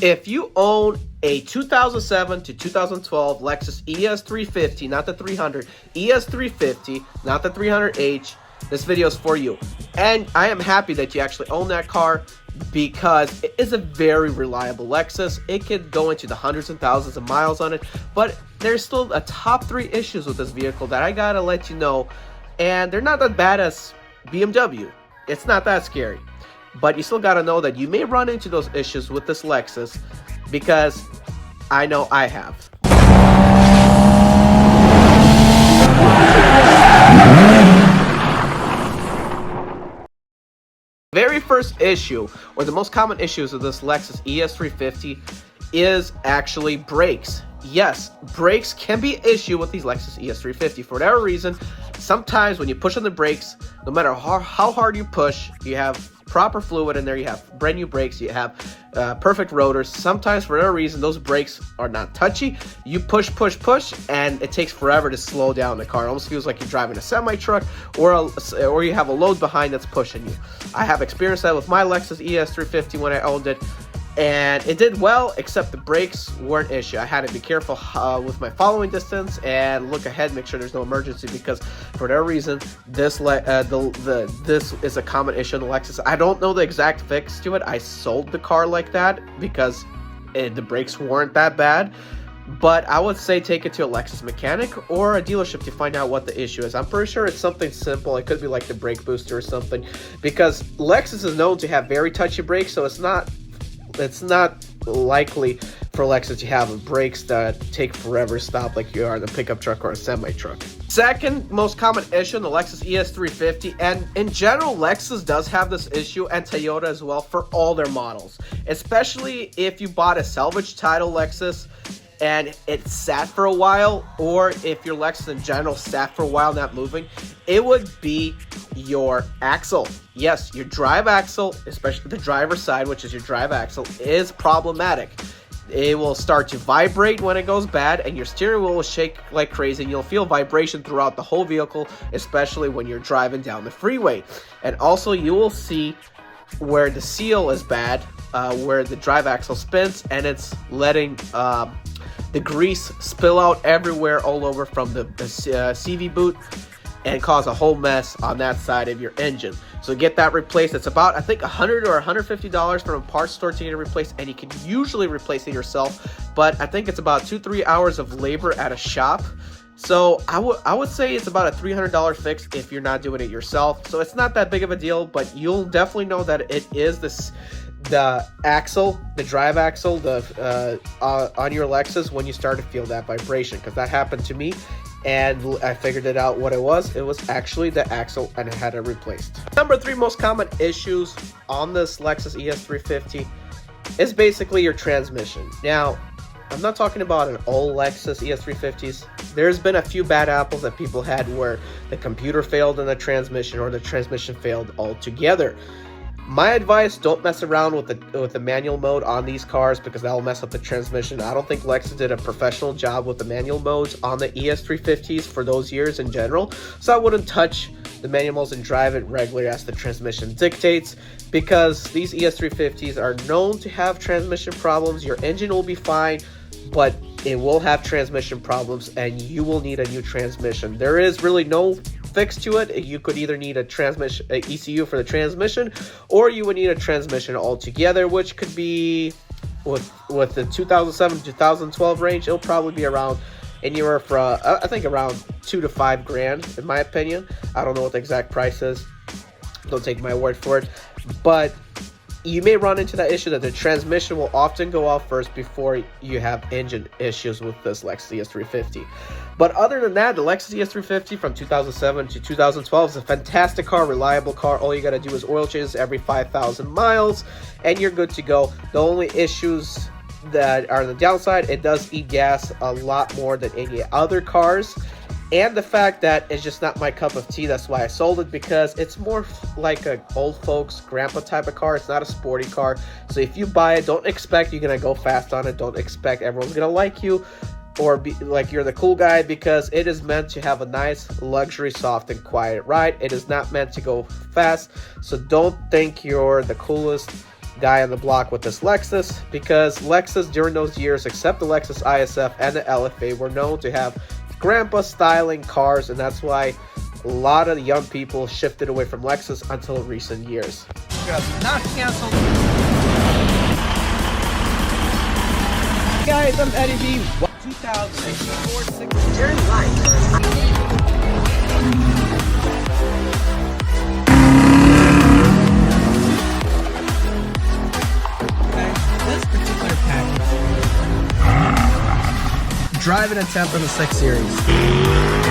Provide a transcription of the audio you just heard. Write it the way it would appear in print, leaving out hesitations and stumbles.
If you own a 2007 to 2012 Lexus ES350, not the 300, ES350, not the 300H, this video is for you. And I am happy that you actually own that car because it is a very reliable Lexus. It can go into the hundreds and thousands of miles on it, but there's still a top 3 issues with this vehicle that I gotta let you know, and they're not that bad as BMW. It's not that scary. But you still got to know that you may run into those issues with this Lexus, because I know I have. Very first issue, or the most common issues of this Lexus ES350, is actually brakes. Yes, brakes can be an issue with these Lexus ES350. For whatever reason, sometimes when you push on the brakes, no matter how hard you push, you have proper fluid in there, you have brand new brakes, you have perfect rotors. Sometimes for whatever reason those brakes are not touchy. You push and it takes forever to slow down the car. It almost feels like you're driving a semi-truck or you have a load behind that's pushing you. I have experienced that with my Lexus ES350 when I owned it, and it did well, except the brakes were an issue. I had to be careful with my following distance and look ahead, make sure there's no emergency, because for whatever reason, this is a common issue in the Lexus. I don't know the exact fix to it. I sold the car like that because the brakes weren't that bad. But I would say take it to a Lexus mechanic or a dealership to find out what the issue is. I'm pretty sure it's something simple. It could be like the brake booster or something, because Lexus is known to have very touchy brakes, so it's not likely for Lexus to have brakes that take forever to stop like you are in a pickup truck or a semi-truck. Second most common issue in the Lexus ES350, and in general Lexus does have this issue, and Toyota as well, for all their models, especially if you bought a salvage title Lexus and it sat for a while, or if your Lexus in general sat for a while not moving, it would be your axle. Yes, your drive axle, especially the driver's side, which is your drive axle, is problematic. It will start to vibrate when it goes bad, and your steering wheel will shake like crazy, and you'll feel vibration throughout the whole vehicle, especially when you're driving down the freeway. And also you will see where the seal is bad, where the drive axle spins, and it's letting the grease spill out everywhere all over from the CV boot and cause a whole mess on that side of your engine. So get that replaced. It's about, I think, $100 or $150 from a parts store to get it replaced, and you can usually replace it yourself, but I think it's about 2-3 hours of labor at a shop. So I would say it's about a $300 fix if you're not doing it yourself. So it's not that big of a deal, but you'll definitely know that it is the axle, the drive axle, on your Lexus when you start to feel that vibration, because that happened to me, and I figured it out what it was. It was actually the axle, and I had it replaced. Number 3 most common issues on this Lexus ES350 is basically your transmission. Now, I'm not talking about an old Lexus ES350s. There's been a few bad apples that people had where the computer failed in the transmission, or the transmission failed altogether. My advice, don't mess around with the manual mode on these cars, because that will mess up the transmission. I don't think Lexus did a professional job with the manual modes on the ES350s for those years in general. So I wouldn't touch the manual modes and drive it regularly as the transmission dictates, because these ES350s are known to have transmission problems. Your engine will be fine, but it will have transmission problems, and you will need a new transmission. There is really no fix to it. You could either need a ECU for the transmission, or you would need a transmission altogether, which could be with the 2007 2012 range. It'll probably be around anywhere from I think around $2 to $5 grand, in my opinion. I don't know what the exact price is. Don't take my word for it, but you may run into that issue that the transmission will often go off first before you have engine issues with this Lexus ES350. But other than that, the Lexus ES350 from 2007 to 2012 is a fantastic car, reliable car. All you got to do is oil changes every 5,000 miles, and you're good to go. The only issues that are on the downside, it does eat gas a lot more than any other cars. And the fact that it's just not my cup of tea. That's why I sold it, because it's more like a old folks grandpa type of car. It's not a sporty car. So if you buy it, don't expect you're gonna go fast on it. Don't expect everyone's gonna like you or be like you're the cool guy, because it is meant to have a nice luxury, soft and quiet ride. It is not meant to go fast. So don't think you're the coolest guy on the block with this Lexus, because Lexus during those years, except the Lexus ISF and the LFA, were known to have grandpa styling cars, and that's why a lot of the young people shifted away from Lexus until recent years. Not canceled. Guys, I'm Eddie B. 2004 6 turn right. This particular package, drive an attempt on the 6 Series.